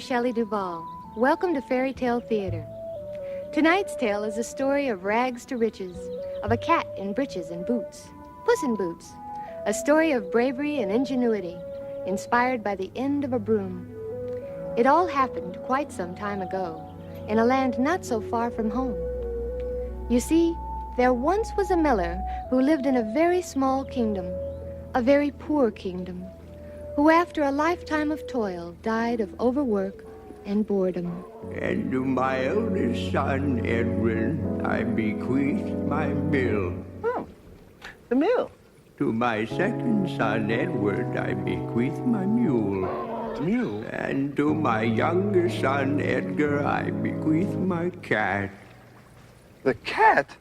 Shelley Duvall. Welcome to Fairy Tale Theater. Tonight's tale is a story of rags to riches, of a cat in breeches and boots, Puss in Boots, a story of bravery and ingenuity, inspired by the end of a broom. It all happened quite some time ago, in a land not so far from home. You see, there once was a miller who lived in a very small kingdom, a very poor kingdom, who after a lifetime of toil died of overwork and boredom. And to my eldest son, Edwin, I bequeath my mill. Oh, the mill. To my second son, Edward, I bequeath my mule. The mule? And to my younger son, Edgar, I bequeath my cat. The cat?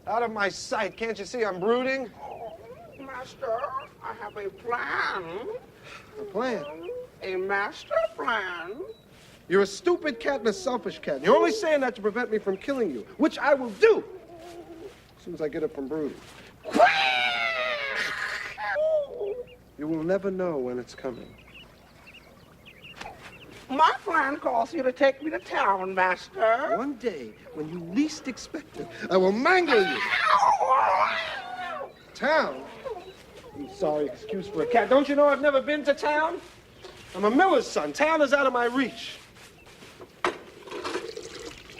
Out of my sight. Can't you see I'm brooding? Master, I have a plan. A plan? A master plan. You're a stupid cat and a selfish cat. And you're only saying that to prevent me from killing you, which I will do as soon as I get up from brooding. You will never know when it's coming. My plan calls you to take me to town, Master. One day, when you least expect it, I will mangle you. Town? I'm sorry, excuse for a cat. Don't you know I've never been to town? I'm a miller's son. Town is out of my reach.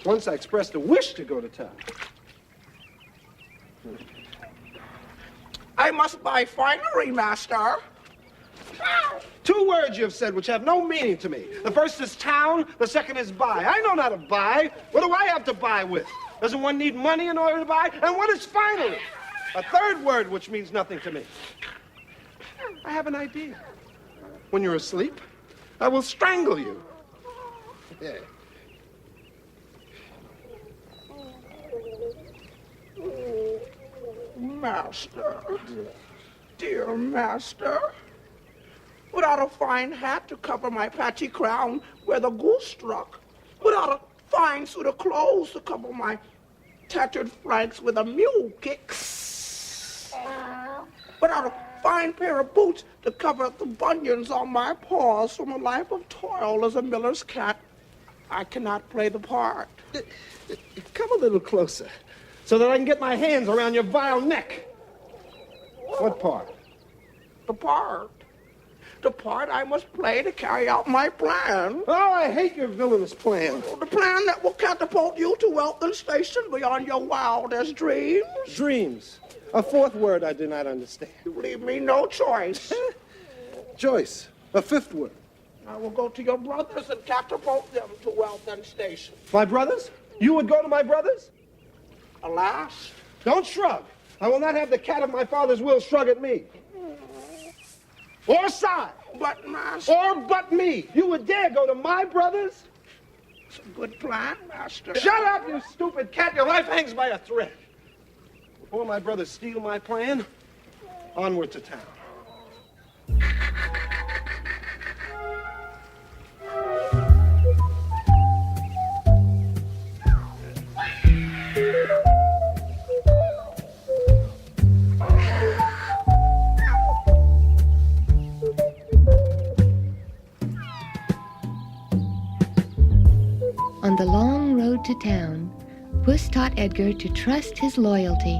Once I expressed a wish to go to town. I must buy finery, Master. 2 words you've said which have no meaning to me. The first is town, the second is buy. I know how to buy. What do I have to buy with? Doesn't one need money in order to buy? And what is finery? A 3rd word which means nothing to me. I have an idea. When you're asleep, I will strangle you. Yeah. Master, dear Master, without a fine hat to cover my patchy crown where the goose struck, without a fine suit of clothes to cover my tattered flanks where the mule kicks, without a fine pair of boots to cover the bunions on my paws from a life of toil as a miller's cat, I cannot play the part. Come a little closer so that I can get my hands around your vile neck. What part? The part. The part I must play to carry out my plan. Oh, I hate your villainous plan. The plan that will catapult you to wealth and station beyond your wildest dreams. Dreams. A 4th word I do not understand. You leave me no choice. Joyce. A 5th word. I will go to your brothers and catapult them to wealth and station. My brothers? You would go to my brothers? Alas. Don't shrug. I will not have the cat of my father's will shrug at me. Or sigh. But, Master. Or but me. You would dare go to my brothers? It's a good plan, Master. Shut up, you stupid cat. Your life hangs by a thread. Before my brothers steal my plan, onward to town. road to town, Puss taught Edgar to trust his loyalty,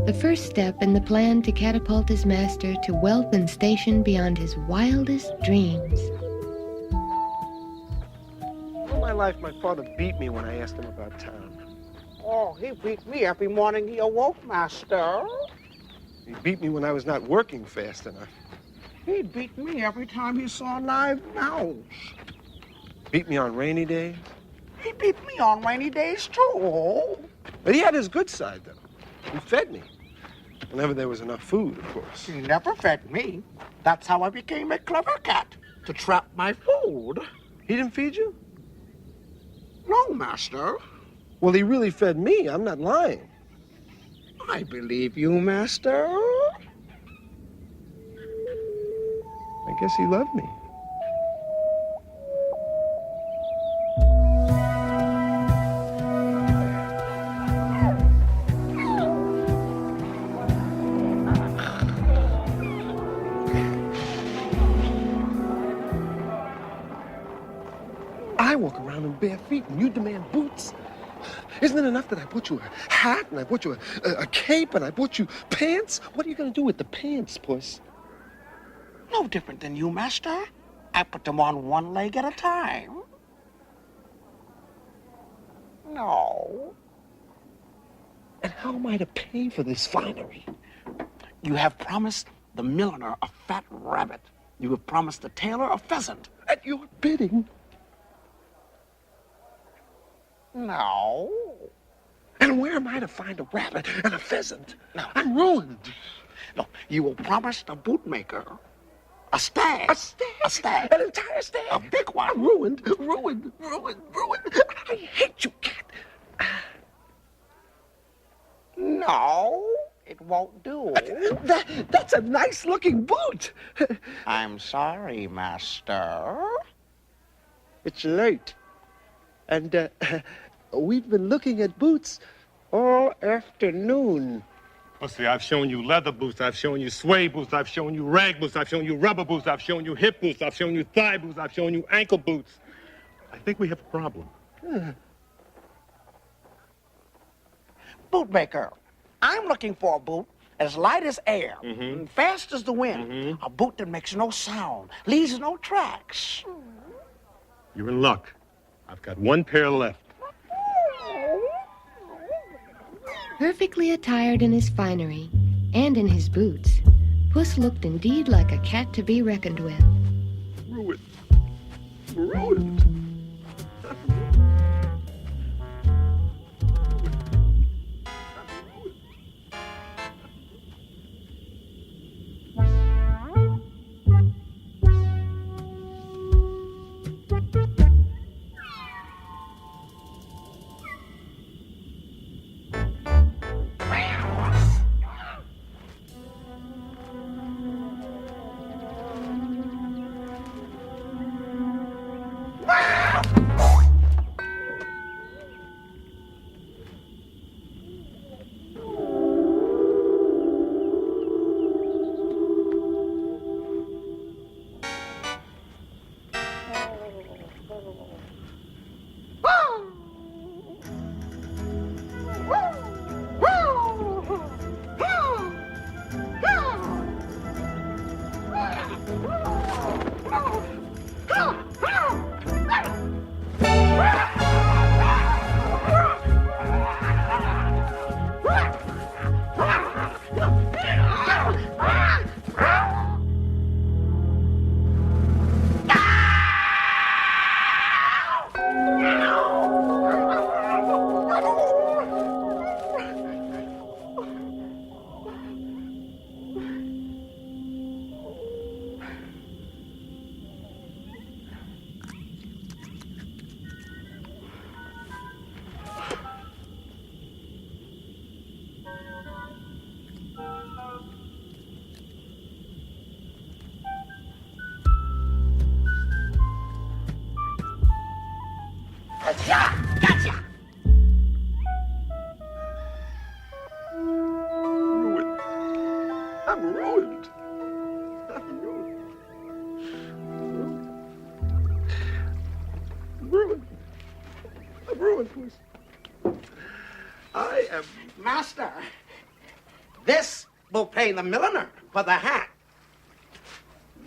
the first step in the plan to catapult his master to wealth and station beyond his wildest dreams. All my life, my father beat me when I asked him about town. Oh, he beat me every morning he awoke, Master. He beat me when I was not working fast enough. He beat me every time he saw a live mouse. Beat me on rainy days. He beat me on rainy days, too. But he had his good side, though. He fed me. Whenever there was enough food, of course. He never fed me. That's how I became a clever cat, to trap my food. He didn't feed you? No, Master. Well, he really fed me. I'm not lying. I believe you, Master. I guess he loved me. I walk around in bare feet and you demand boots? Isn't it enough that I bought you a hat and I bought you a cape and I bought you pants? What are you going to do with the pants, Puss? No different than you, Master. I put them on one leg at a time. No. And how am I to pay for this finery? You have promised the milliner a fat rabbit. You have promised the tailor a pheasant. At your bidding? No. And where am I to find a rabbit and a pheasant? No. I'm ruined. No, you will promise the bootmaker a stag. A stag? A stag. An entire stag? A big one. I'm ruined. I hate you, cat. No, it won't do. That's a nice-looking boot. I'm sorry, Master. It's late. And we've been looking at boots all afternoon. Pussy, I've shown you leather boots, I've shown you suede boots, I've shown you rag boots, I've shown you rubber boots, I've shown you hip boots, I've shown you thigh boots, I've shown you ankle boots. I think we have a problem. Bootmaker, I'm looking for a boot as light as air and fast as the wind. A boot that makes no sound, leaves no tracks. You're in luck. I've got one pair left. Perfectly attired in his finery and in his boots, Puss looked indeed like a cat to be reckoned with. Ruined. Ruined. through it, Puss. I am... Master, this will pay the milliner for the hat.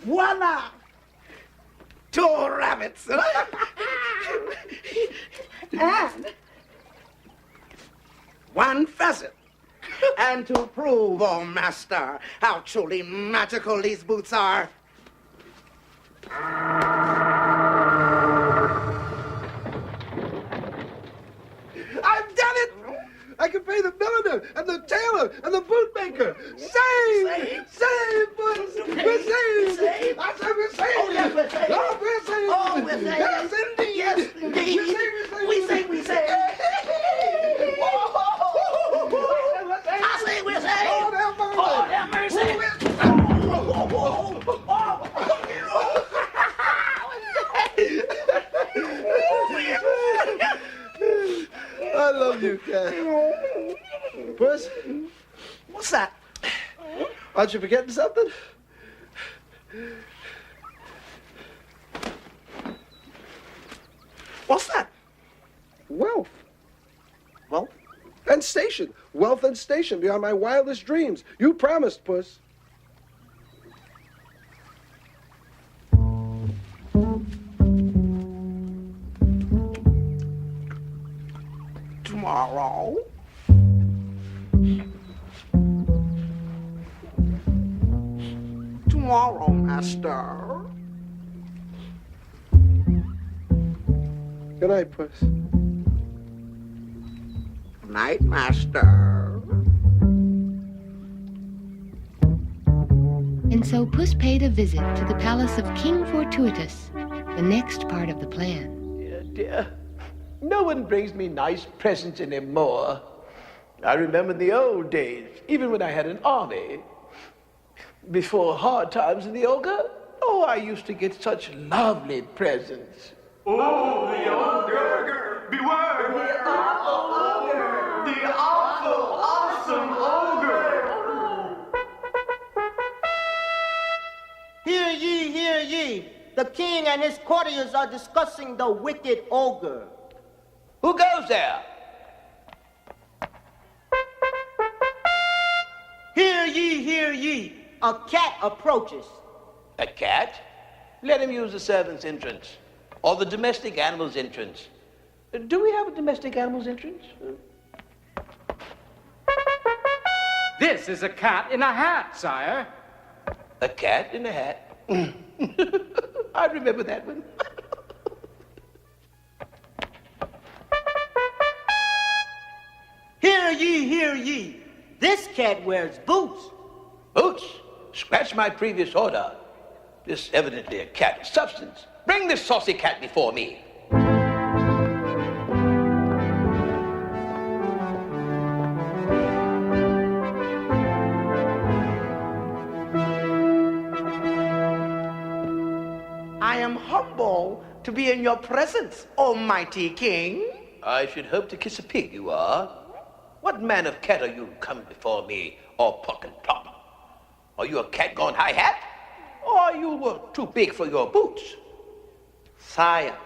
Voila! 2 rabbits. And 1 pheasant. And to prove, oh master, how truly magical these boots are, I've done it! I can pay the milliner and the tailor and the bootmaker. Save! Save, Puss! We're saved! Saved? I said we're saved! Oh, yes, we're saved. Oh, we're saved! Oh, we're saved. Yes, indeed! Yes, indeed. We're saved, We say, we say. I say we're saved. Oh, have mercy! Oh, have mercy. I love you, Cat. Puss, What's that? aren't you forgetting something? What's that? Wealth. Well, And station. Wealth and station beyond my wildest dreams. You promised, Puss. tomorrow. Tomorrow, master. Good night, Puss. Good night, master. And so Puss paid a visit to the palace of King Fortuitous, the next part of the plan. Dear, dear. No one brings me nice presents anymore. I remember the old days, even when I had an army. Before hard times in the ogre, oh, I used to get such lovely presents. Oh, the ogre! Beware! The awful ogre! The awful, awesome ogre! Hear ye, hear ye. The king and his courtiers are discussing the wicked ogre. Who goes there? Hear ye, hear ye. A cat approaches. A cat? Let him use the servant's entrance, or the domestic animal's entrance. Do we have a domestic animal's entrance? This is a cat in a hat, sire. A cat in a hat? I remember that one. Hear ye, hear ye. This cat wears boots. Boots, scratch my previous order. This evidently a cat of substance. Bring this saucy cat before me. I am humble to be in your presence, almighty king. I should hope to kiss a pig, you are. What man of cat are you come before me, all pock and plop? Are you a cat gone high-hat? Or are you too big for your boots? Sire,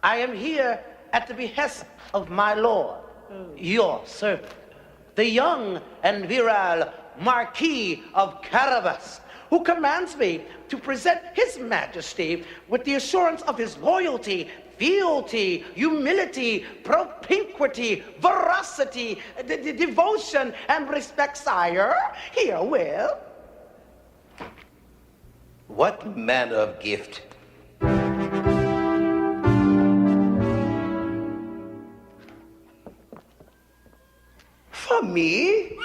I am here at the behest of my lord, your servant, the young and virile Marquis of Carabas, who commands me to present his majesty with the assurance of his loyalty, fealty, humility, propinquity, veracity, devotion, and respect, sire. Herewith. What manner of gift? For me?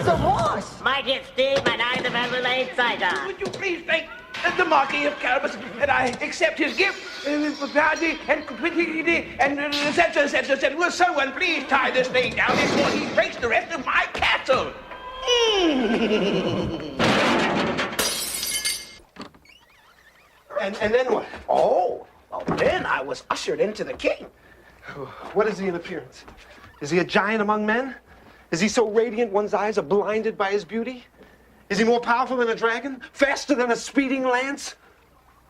The horse. My gift, Steve, and I the Adelaide cider. Would you please thank the Marquis of Carabas that I accept his gift, propriety and complicity, and et cetera, et cetera, et cetera. Will someone please tie this thing down before he breaks the rest of my castle? And then what? Oh, well, then I was ushered into the king. What is he in appearance? Is he a giant among men? Is he so radiant one's eyes are blinded by his beauty? Is he more powerful than a dragon? Faster than a speeding lance?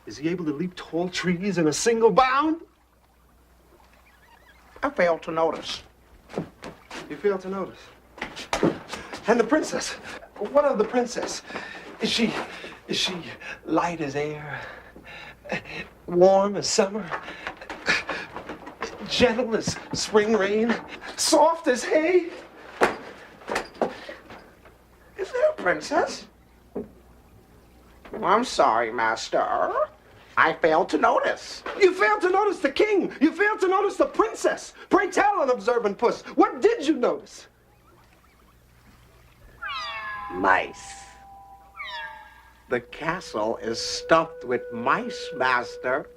Is he able to leap tall trees in a single bound? I failed to notice. You failed to notice. And the princess? What of the princess? Is she light as air? Warm as summer? Gentle as spring rain? Soft as hay? Is there a princess? I'm sorry, Master. I failed to notice. You failed to notice the king. You failed to notice the princess. Pray tell, unobservant puss, what did you notice? Mice. The castle is stuffed with mice, Master.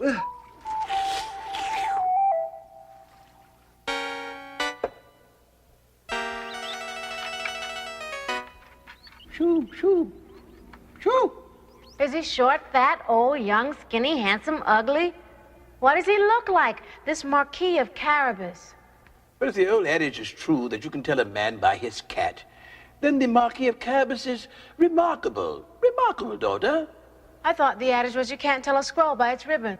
Shoo, shoo, shoo. Is he short, fat, old, young, skinny, handsome, ugly? What does he look like, this Marquis of Carabas? But if the old adage is true that you can tell a man by his cat, then the Marquis of Carabas is remarkable. Remarkable, daughter. I thought the adage was you can't tell a squirrel by its ribbon.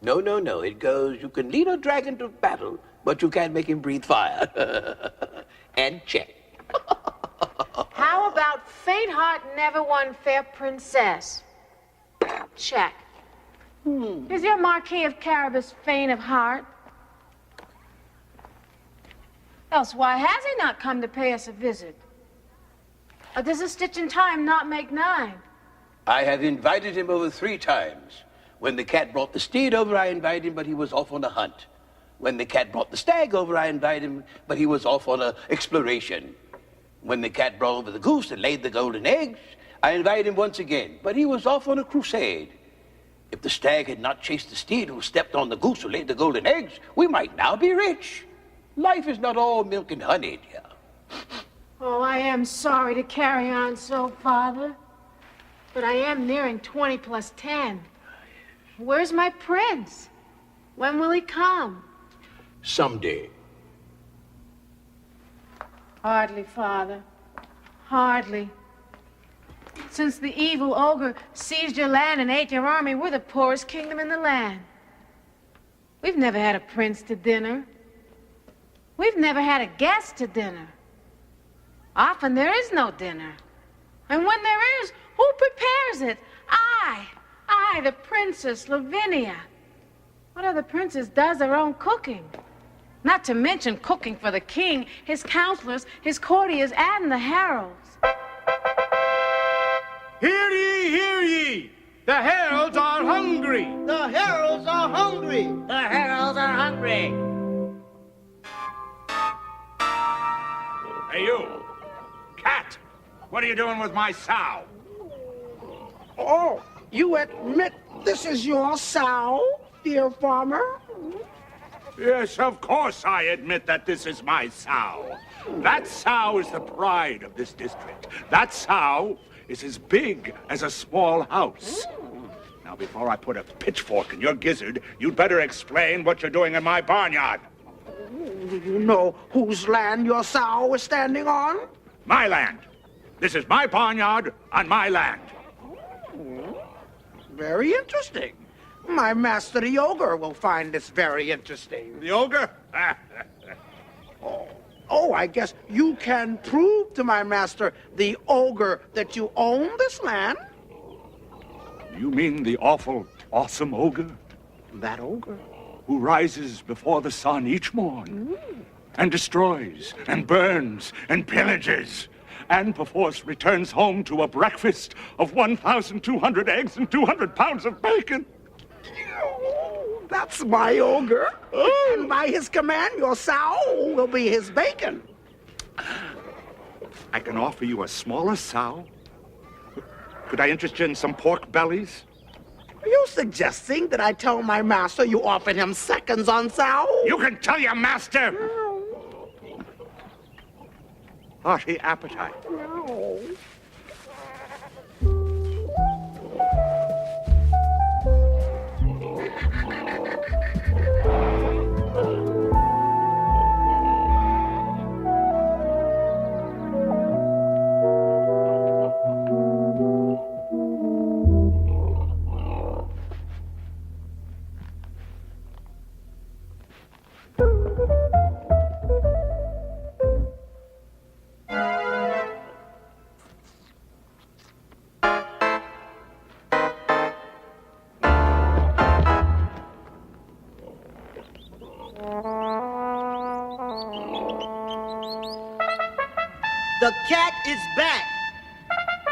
No, no, no. It goes, you can lead a dragon to battle, but you can't make him breathe fire. And check. How about faint heart never won fair princess? Check. Is your Marquis of Carabas faint of heart? Else why has he not come to pay us a visit? Or does a stitch in time not make 9? I have invited him over 3 times. When the cat brought the steed over, I invited him, but he was off on a hunt. When the cat brought the stag over, I invited him, but he was off on an exploration. When the cat brought over the goose and laid the golden eggs, I invited him once again, but he was off on a crusade. If the stag had not chased the steed who stepped on the goose who laid the golden eggs, we might now be rich. Life is not all milk and honey, dear. Oh, I am sorry to carry on so, Father. But I am nearing 20 plus 10. Where's my prince? When will he come? Someday. Hardly, Father. Hardly. Since the evil ogre seized your land and ate your army, we're the poorest kingdom in the land. We've never had a prince to dinner. We've never had a guest to dinner. Often there is no dinner. And when there is, who prepares it? I, the Princess Lavinia. What other princess does their own cooking? Not to mention cooking for the king, his counselors, his courtiers, and the heralds. Hear ye, hear ye! The heralds are hungry! The heralds are hungry. The heralds are hungry. Hey, you! Cat! What are you doing with my sow? Oh, you admit this is your sow, dear farmer? Yes, of course I admit that this is my sow. That sow is the pride of this district. That sow is as big as a small house. Now, before I put a pitchfork in your gizzard, you'd better explain what you're doing in my barnyard. Do you know whose land your sow is standing on? My land. This is my barnyard on my land. Very interesting. My master, the ogre, will find this very interesting. The ogre? Oh, I guess you can prove to my master, the ogre, that you own this land? You mean the awful, awesome ogre? That ogre? Who rises before the sun each morn and destroys and burns and pillages and perforce returns home to a breakfast of 1,200 eggs and 200 pounds of bacon. That's my ogre. And by his command, your sow will be his bacon. I can offer you a smaller sow. Could I interest you in some pork bellies? Are you suggesting that I tell my master you offered him seconds on sow? You can tell your master! Hearty appetite. No. The cat is back.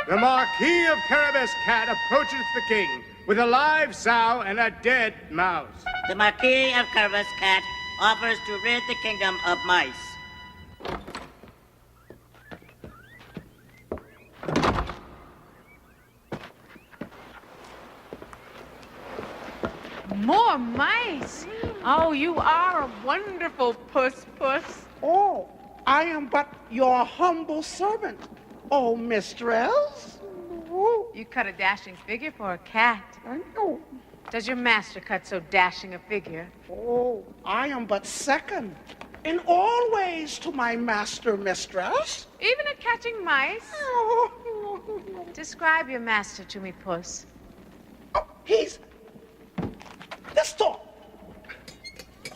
The Marquis of Carabas Cat approaches the king with a live sow and a dead mouse. The Marquis of Carabas Cat offers to rid the kingdom of mice. More mice. Oh, you are a wonderful Puss. Oh, I am but your humble servant, oh mistress. You cut a dashing figure for a cat. I know. Does your master cut so dashing a figure? Oh, I am but second in all ways to my master, mistress. Even at catching mice? Describe your master to me, Puss. Oh, he's this tall.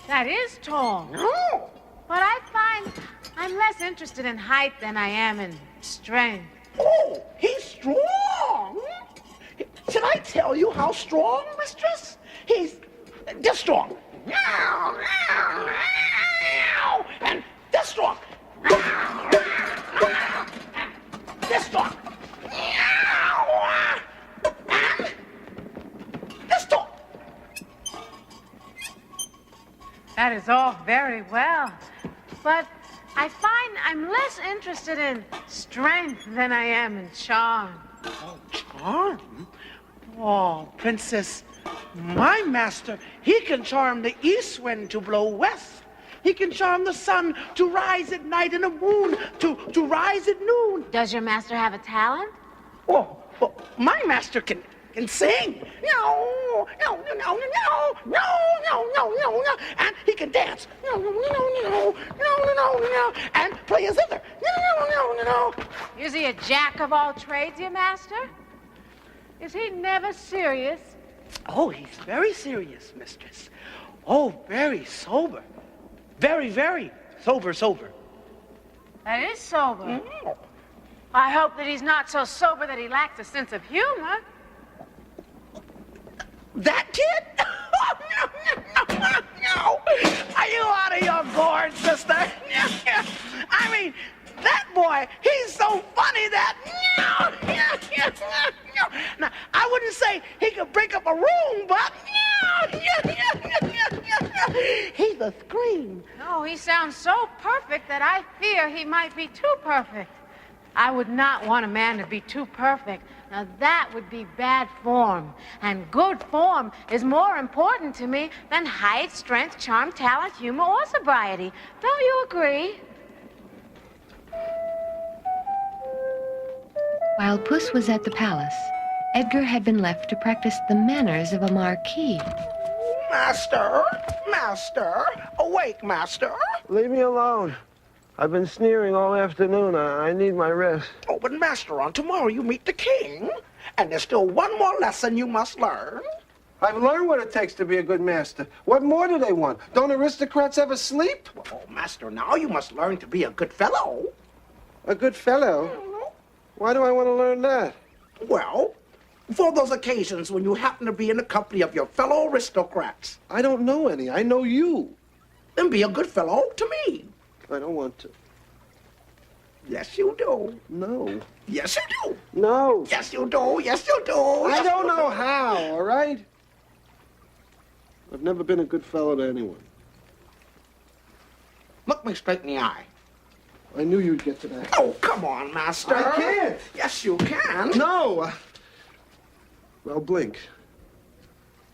That is tall. No. But I find I'm less interested in height than I am in strength. Oh, he's strong. Should I tell you how strong, mistress? He's this strong. And this strong. This strong. And this tall. That is all very well. But I find I'm less interested in strength than I am in charm. Oh, charm? Oh, princess, my master, he can charm the east wind to blow west. He can charm the sun to rise at night and the moon to rise at noon. Does your master have a talent? Oh, well, my master can sing. No, no, no, no, no, no, no, no, no, no. And he can dance. No, no, no, no, no, no, no, no, and play a zither. No, no, no, no, no. Is he a jack of all trades, your master? Is he never serious? Oh, he's very serious, mistress. Oh, very sober. Very, very sober. That is sober. Mm. I hope that he's not so sober that he lacks a sense of humor. That kid? Oh, no. Are you out of your gourd, sister? I mean, that boy, he's so funny that... Now, I wouldn't say he could break up a room, but... He's a scream. No, he sounds so perfect that I fear he might be too perfect. I would not want a man to be too perfect. Now, that would be bad form. And good form is more important to me than height, strength, charm, talent, humor, or sobriety. Don't you agree? While Puss was at the palace, Edgar had been left to practice the manners of a marquis. Master, awake, master. Leave me alone. I've been sneering all afternoon. I need my rest. Oh, but master, on tomorrow you meet the king, and there's still one more lesson you must learn. I've learned what it takes to be a good master. What more do they want? Don't aristocrats ever sleep? Oh, master, now you must learn to be a good fellow. A good fellow? Why do I want to learn that? Well, for those occasions when you happen to be in the company of your fellow aristocrats. I don't know any. I know you. Then be a good fellow to me. I don't want to. Yes, you do. No. Yes, you do. No. Yes, you do. Yes, you do. I don't know how, all right? I've never been a good fellow to anyone. Look me straight in the eye. I knew you'd get to that. Oh, come on, master. I can't. Yes, you can. No. Well, blink.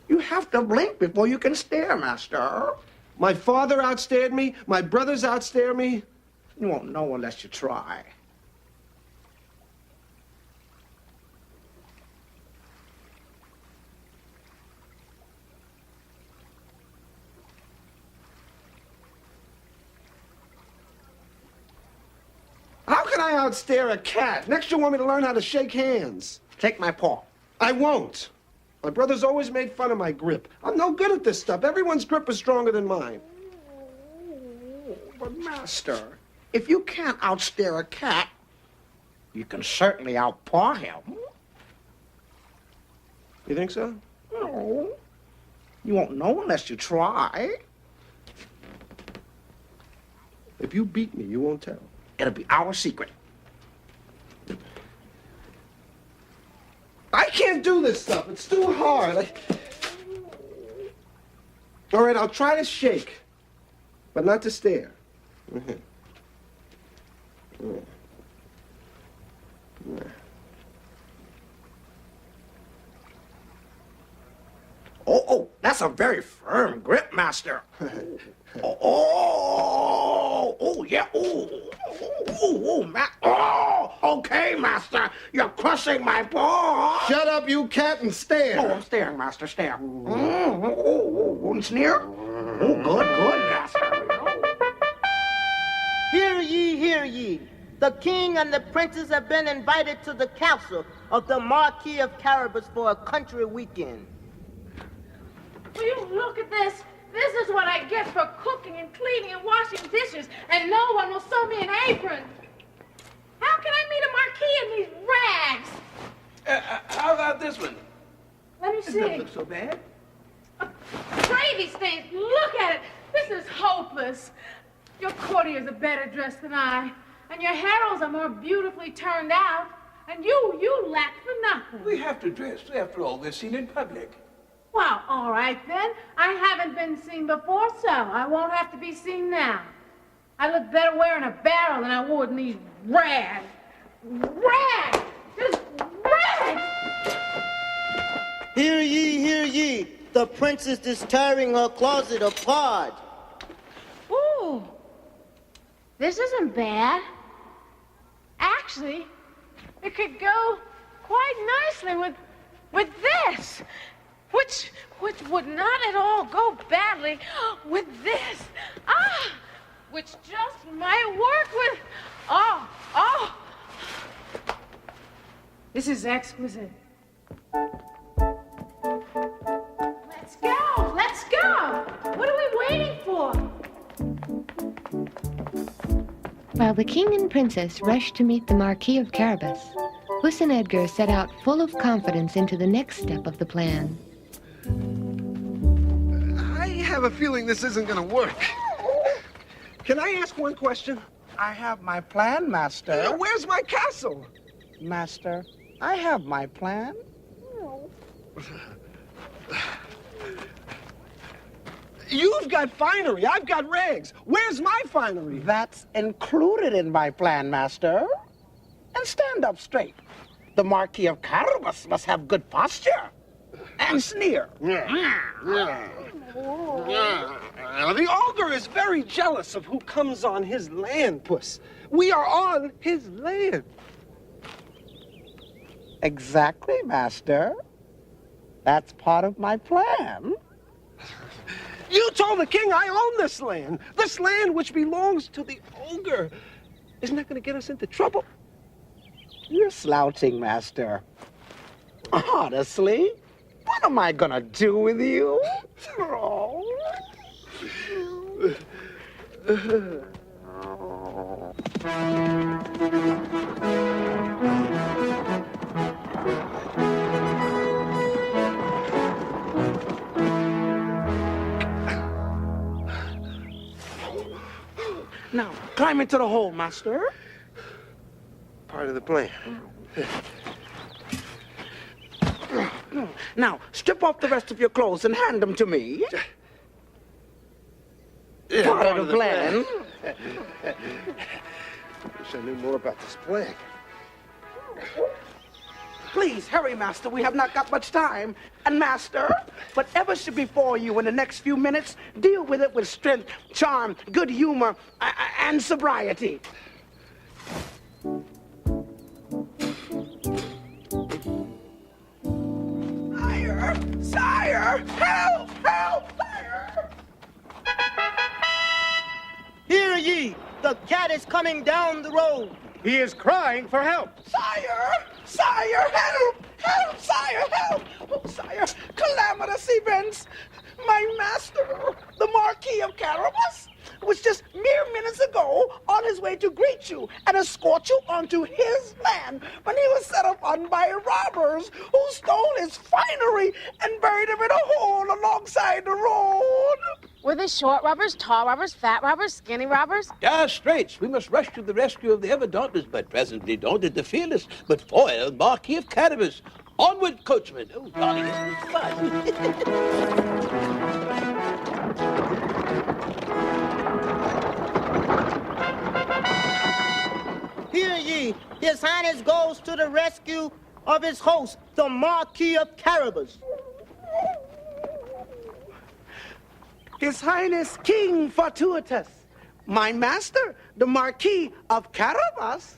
You have to blink before you can stare, master. My father outstared me. My brothers outstare me. You won't know unless you try. How can I outstare a cat? Next you want me to learn how to shake hands. Take my paw. I won't. My brothers always made fun of my grip. I'm no good at this stuff. Everyone's grip is stronger than mine. But, Master, if you can't outstare a cat, you can certainly outpaw him. You think so? No. You won't know unless you try. If you beat me, you won't tell. It'll be our secret. I can't do this stuff. It's too hard. All right, I'll try to shake, but not to stare. Oh, that's a very firm grip, Master. Yeah. Okay, Master. You're crushing my paw. Shut up, you cat, and stare. Oh, I'm staring, Master, stare. And sneer? Good, Master. Hear ye, hear ye. The king and the princes have been invited to the council of the Marquis of Carabas for a country weekend. Will you look at this? This is what I get for cooking and cleaning and washing dishes, and no one will sew me an apron. How can I meet a marquis in these rags? How about this one? Let me It doesn't see. look so bad. Gravy stains. Look at it. This is hopeless. Your courtiers are better dressed than I, and your heralds are more beautifully turned out, and you lack for nothing. We have to dress. After all, we're seen in public. Well, all right then. I haven't been seen before, so I won't have to be seen now. I look better wearing a barrel than I would in these rags. Rags! Just rags! Hear ye, hear ye. The princess is tearing her closet apart. Ooh, this isn't bad. Actually, it could go quite nicely with this. Which would not at all go badly with this. Which just might work with, This is exquisite. Let's go. What are we waiting for? While the king and princess rushed to meet the Marquis of Carabas, Puss and Edgar set out full of confidence into the next step of the plan. I have a feeling this isn't going to work. Can I ask one question? I have my plan, Master. Where's my castle? Master, I have my plan. You've got finery. I've got rags. Where's my finery? That's included in my plan, Master. And stand up straight. The Marquis of Carabas must have good posture. And sneer. The ogre is very jealous of who comes on his land, Puss. We are on his land. Exactly, Master. That's part of my plan. You told the king I own this land which belongs to the ogre. Isn't that going to get us into trouble? You're slouching, Master. Honestly, what am I gonna do with you? Now, climb into the hole, Master. Part of the plan. Now, strip off the rest of your clothes and hand them to me. Part of the plan. Wish I knew more about this plan. Please, hurry, Master. We have not got much time. And, Master, whatever should befall you in the next few minutes, deal with it with strength, charm, good humor, and sobriety. Sire! Help! Sire! Hear ye. The cat is coming down the road. He is crying for help. Sire! Help! Help, sire, help! Oh, sire, calamitous events! My master, the Marquis of Carabas, was just mere minutes his way to greet you and escort you onto his land when he was set upon by robbers who stole his finery and buried him in a hole alongside the road. Were they short robbers, tall robbers, fat robbers, skinny robbers? Dire straits. We must rush to the rescue of the ever-dauntless, but presently daunted the fearless, but foiled Marquis of Carabas. Onward, coachman. Oh, golly, this is fun. Hear ye, His Highness goes to the rescue of his host, the Marquis of Carabas. His Highness King Fortuitous, my master, the Marquis of Carabas.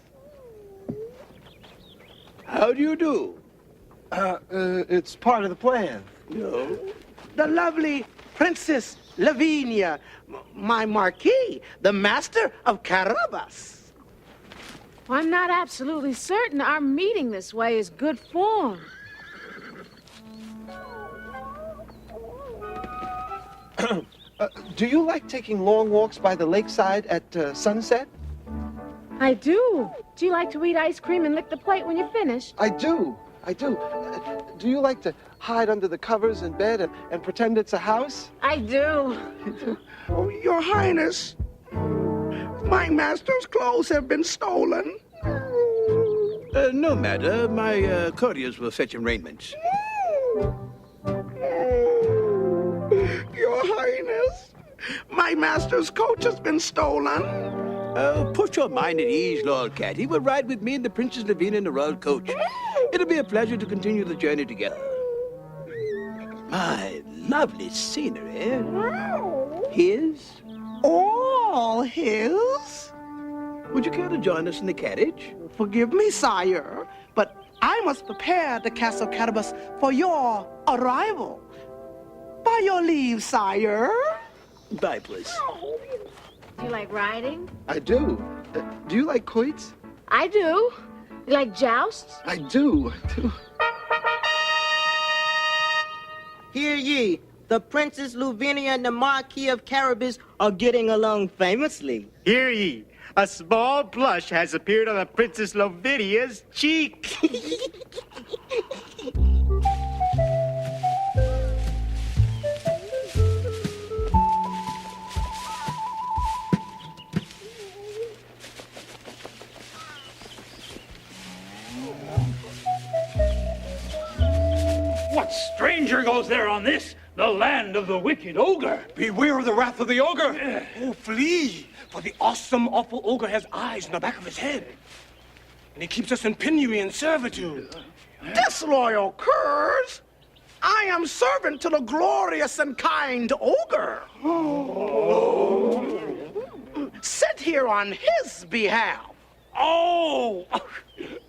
How do you do? It's part of the plan. No. The lovely Princess Lavinia, my Marquis, the master of Carabas. Well, I'm not absolutely certain our meeting this way is good form. Do you like taking long walks by the lakeside at sunset? I do. Do you like to eat ice cream and lick the plate when you're finished? I do. Do you like to hide under the covers in bed and pretend it's a house? I do. Oh, Your Highness, my master's clothes have been stolen. No matter. My couriers will fetch him raiment. Your Highness, my master's coach has been stolen. Put your mind at ease, Lord Cat. He will ride with me and the Princess Lavinia in the royal coach. It'll be a pleasure to continue the journey together. My lovely scenery. His? All his? Would you care to join us in the carriage? Forgive me, sire, but I must prepare the Castle Carabas for your arrival. By your leave, sire. Bye, Puss. Do you like riding? I do. Do you like quoits? I do. You like jousts? I do. Hear ye, the Princess Lavinia and the Marquis of Carabas are getting along famously. Hear ye, a small blush has appeared on the Princess Lavinia's cheek. What stranger goes there on this, the land of the wicked ogre? Beware of the wrath of the ogre. Oh, flee, for the awesome, awful ogre has eyes in the back of his head. And he keeps us in penury and servitude. Disloyal curs! I am servant to the glorious and kind ogre. Sit here on his behalf. Oh,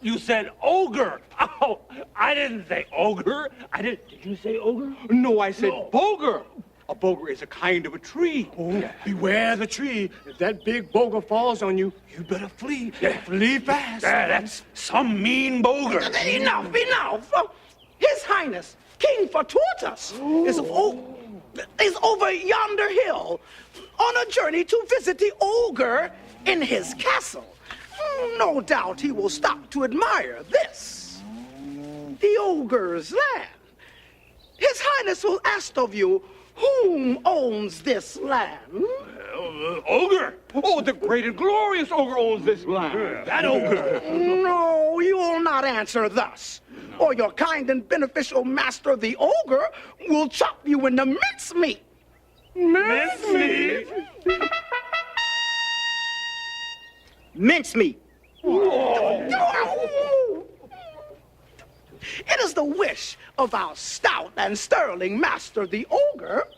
you said ogre. Oh, I didn't say ogre. Did you say ogre? No, I said boger. A boger is a kind of a tree. Oh, beware the tree. If that big boger falls on you, you better flee. Flee fast. That's some mean boger. Enough. His Highness, King Fortuitous, is over yonder hill on a journey to visit the ogre in his castle. No doubt he will stop to admire this, the ogre's land. His Highness will ask of you, whom owns this land? Ogre. Oh, the great and glorious ogre owns this land. That ogre. No, you will not answer thus, or your kind and beneficial master, the ogre, will chop you into mincemeat. Mincemeat? Mincemeat. It is the wish of our stout and sterling master, the ogre,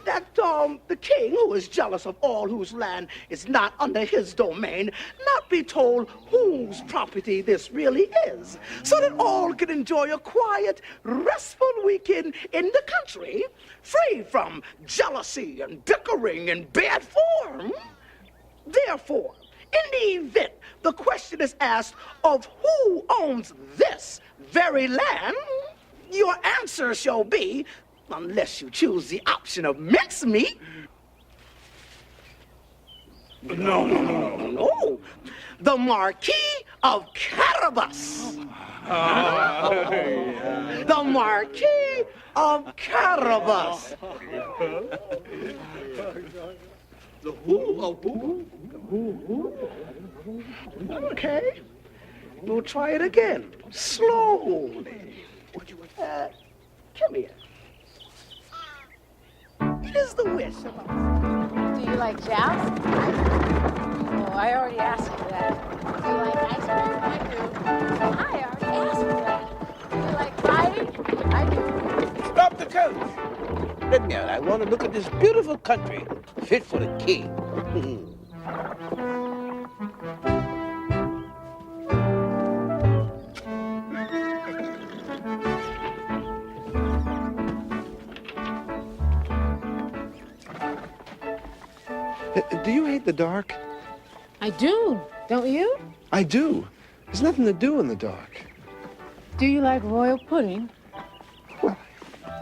that the king, who is jealous of all whose land is not under his domain, not be told whose property this really is, so that all can enjoy a quiet, restful weekend in the country, free from jealousy and bickering in bad form. Therefore, in the event the question is asked of who owns this very land, your answer shall be, unless you choose the option of mincemeat, No. The Marquis of Carabas. The Marquis of Carabas. Okay. We'll try it again. Slowly. Come here. It is the wish of us. Do you like joust? Oh, I already asked you that. Do you like ice cream? I do. I already asked you that. Do you like riding? I do. Stop the coach. Let me out. I want to look at this beautiful country fit for the king. Do you hate the dark? I do. Don't you? I do. There's nothing to do in the dark. Do you like royal pudding? Well,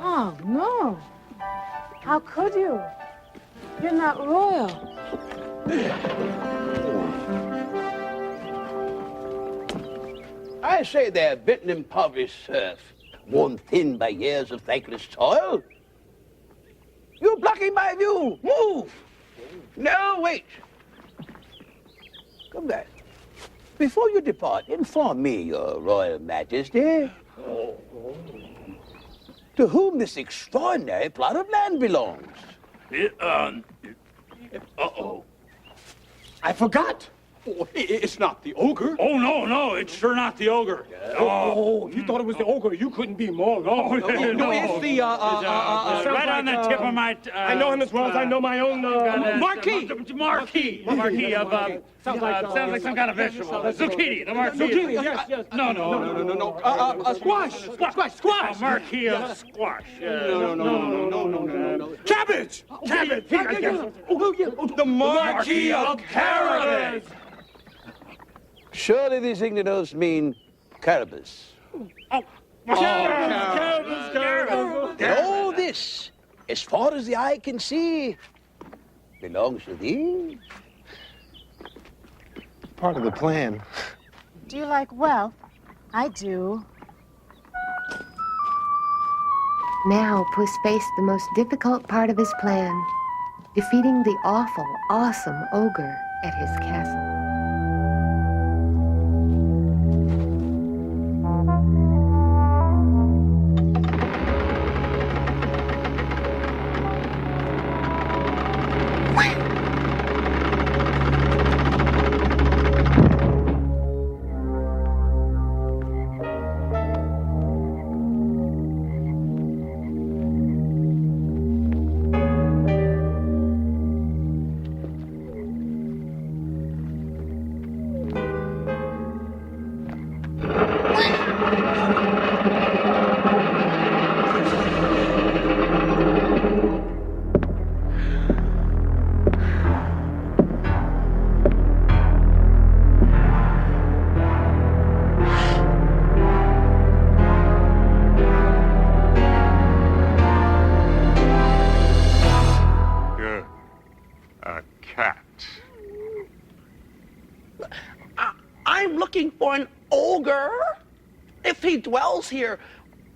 Oh, no. How could you? You're not royal. I say they're bitten impoverished serf, worn thin by years of thankless toil. You're blocking my view. Move! No, wait. Come back. Before you depart, inform me, your royal majesty, to whom this extraordinary plot of land belongs. Uh-oh. I forgot. Oh, it's not the ogre. Oh, no, it's sure not the ogre. Oh, if you thought it was the ogre, you couldn't be more wrong. No, it's the, right on the tip of my... I know him as well as I know my own, Marquis. Marquis of, sounds like some kind of vegetable. Zucchini, the Marquis. Zucchini, yes. No. Squash. Marquis of squash. No. Cabbage. The Marquis of Carabas. Surely these ignotos mean Carabas. Carabas. And all this, as far as the eye can see, belongs to thee. part of the plan. Do you like wealth? I do. Now Puss faced the most difficult part of his plan, defeating the awful, awesome ogre at his castle. I'm looking for an ogre. If he dwells here,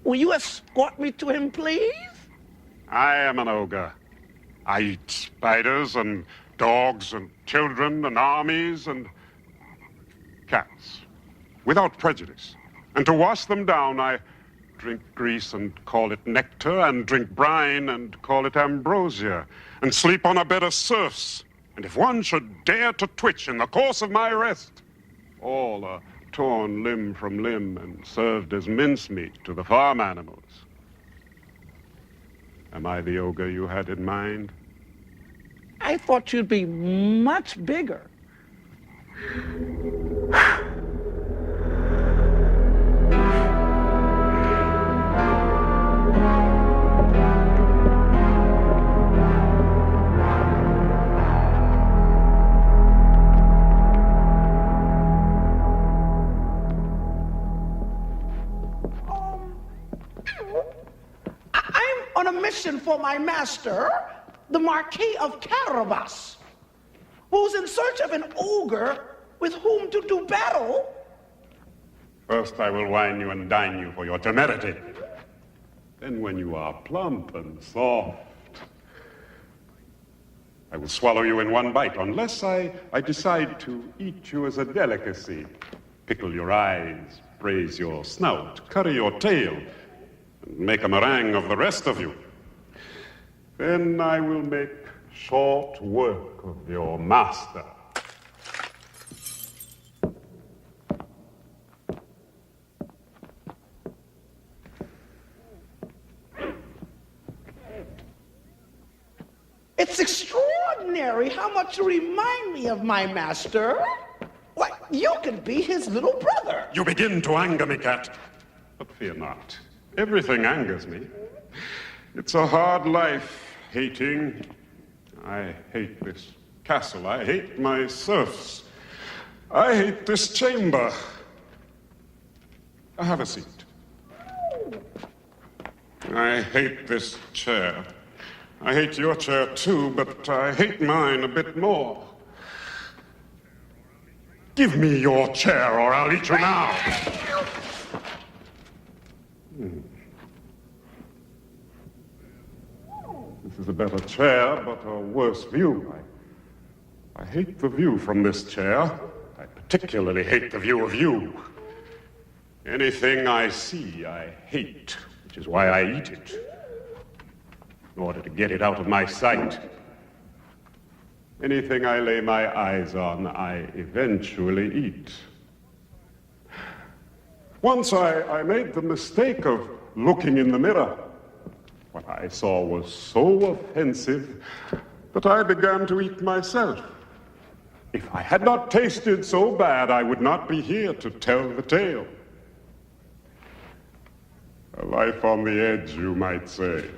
will you escort me to him, please? I am an ogre. I eat spiders and dogs and children and armies and cats, without prejudice. And to wash them down, I drink grease and call it nectar, and drink brine and call it ambrosia, and sleep on a bed of serfs. And if one should dare to twitch in the course of my rest, all are torn limb from limb and served as mincemeat to the farm animals. Am I the ogre you had in mind? I thought you'd be much bigger. I'm on a mission for my master, the Marquis of Carabas. who's in search of an ogre with whom to do battle. First I will wine you and dine you for your temerity. Then when you are plump and soft, I will swallow you in one bite, unless I decide to eat you as a delicacy. Pickle your eyes, braise your snout, curry your tail, and make a meringue of the rest of you. Then I will make short work of your master. It's extraordinary how much you remind me of my master. Why, you could be his little brother. You begin to anger me, Cat. But fear not. Everything angers me. It's a hard life, hating. I hate this castle. I hate my serfs. I hate this chamber. Have a seat. I hate this chair. I hate your chair too, but I hate mine a bit more. Give me your chair or I'll eat you now. This is a better chair, but a worse view. I hate the view from this chair. I particularly hate the view of you. Anything I see, I hate, which is why I eat it. In order to get it out of my sight. Anything I lay my eyes on, I eventually eat. Once I made the mistake of looking in the mirror. What I saw was so offensive that I began to eat myself. If I had not tasted so bad, I would not be here to tell the tale. A life on the edge, you might say.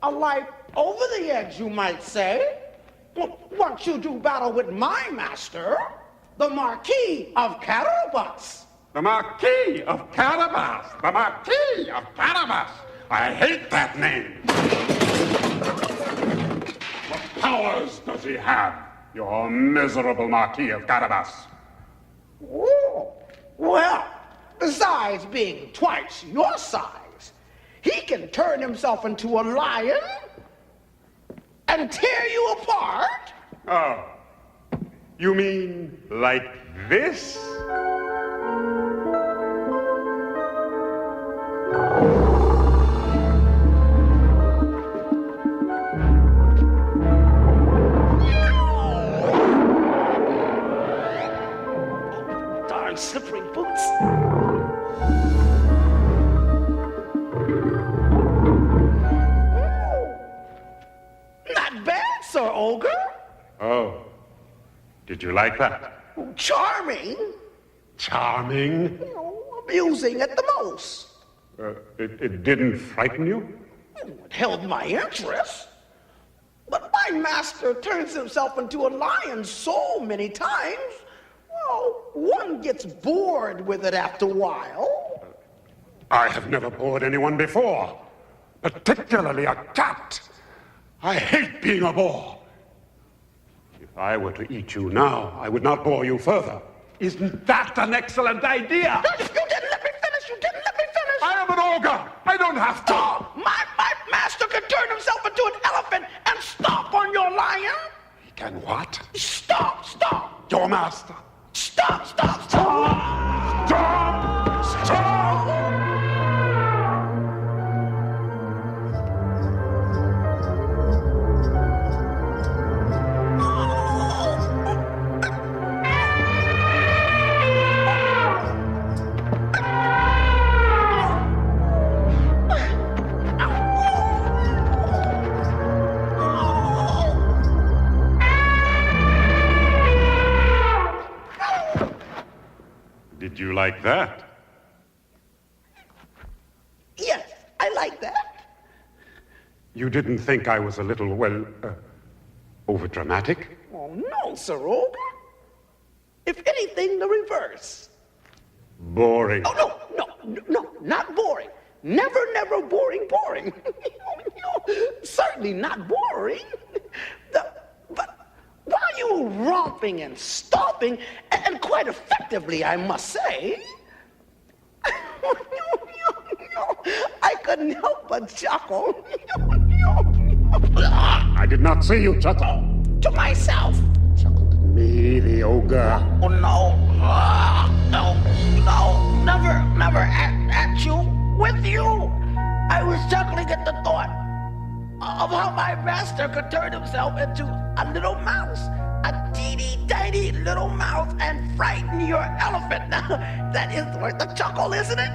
A life over the edge, you might say. Once you do battle with my master, the Marquis of Carabas. The Marquis of Carabas! The Marquis of Carabas! I hate that name! What powers does he have, your miserable Marquis of Carabas? Oh, well, besides being twice your size, he can turn himself into a lion and tear you apart. Oh, you mean like this? Darn slippery boots. Not bad, Sir Ogre. Oh, did you like that? Charming. Charming? Amusing at the most. It didn't frighten you? It held my interest. But my master turns himself into a lion so many times, well, one gets bored with it after a while. I have never bored anyone before, particularly a cat. I hate being a bore. If I were to eat you now, I would not bore you further. Isn't that an excellent idea? You didn't let me finish. You didn't let me finish. I am an ogre. I don't have to. Oh, my master could turn himself into an elephant and stomp on your lion. He can what? Stop. Your master. Stop. Did you like that? Yes, I like that. You didn't think I was a little, overdramatic? Oh, no, Sir Ogre. If anything, the reverse. Boring. Oh, no, not boring. Never boring. Certainly not boring. But while you were romping and stomping, and quite effectively, I must say, I couldn't help but chuckle. I did not see you chuckle. To myself. Me, the ogre. Oh, no. No. Never at you. With you. I was chuckling at the thought of how my master could turn himself into a little mouse. A teeny tiny little mouse and frighten your elephant. Now, that is worth a chuckle, isn't it?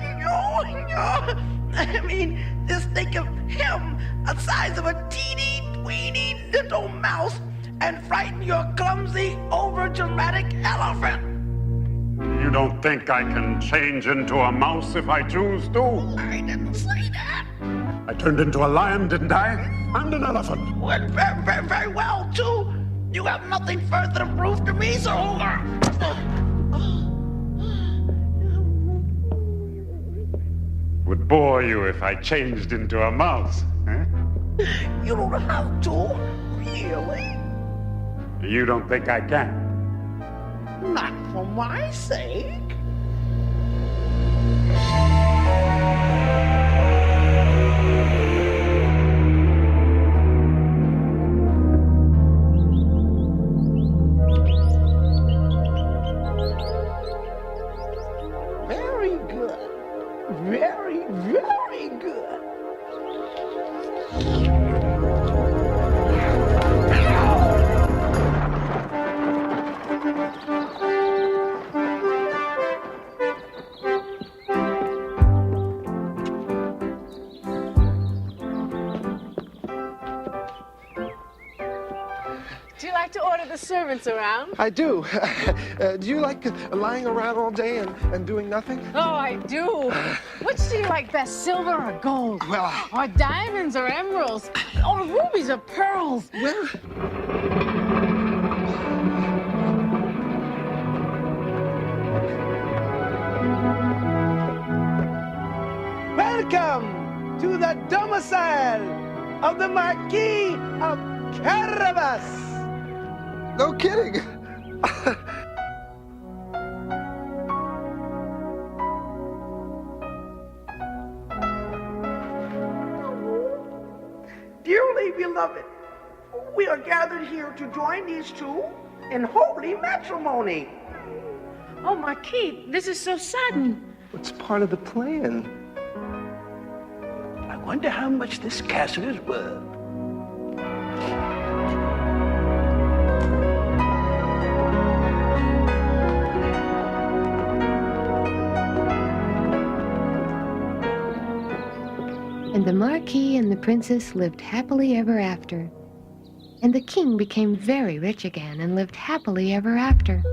I mean, just think of him, the size of a teeny weeny little mouse, and frighten your clumsy, over-dramatic elephant. You don't think I can change into a mouse if I choose to? I didn't say that. I turned into a lion, didn't I? And an elephant. Well, very well, too. You have nothing further to prove to me, Sir Ogre. Would bore you if I changed into a mouse, eh? You don't have to, really. You don't think I can? Not for my sake. Very good. Very, very good. Do you like to order the servants around? I do. Do you like lying around all day and doing nothing? Oh, I do. Which do you like best, silver or gold? Well, or diamonds or emeralds? Or rubies or pearls? Well, Welcome to the domicile of the Marquis of Carabas. No kidding. Dearly beloved, we are gathered here to join these two in holy matrimony. Oh, Marquis, this is so sudden. It's part of the plan. I wonder how much this castle is worth. And the Marquis and the Princess lived happily ever after. And the king became very rich again and lived happily ever after.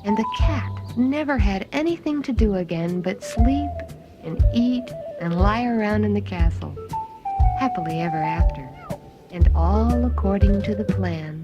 And the cat never had anything to do again but sleep and eat and lie around in the castle, happily ever after, and all according to the plan.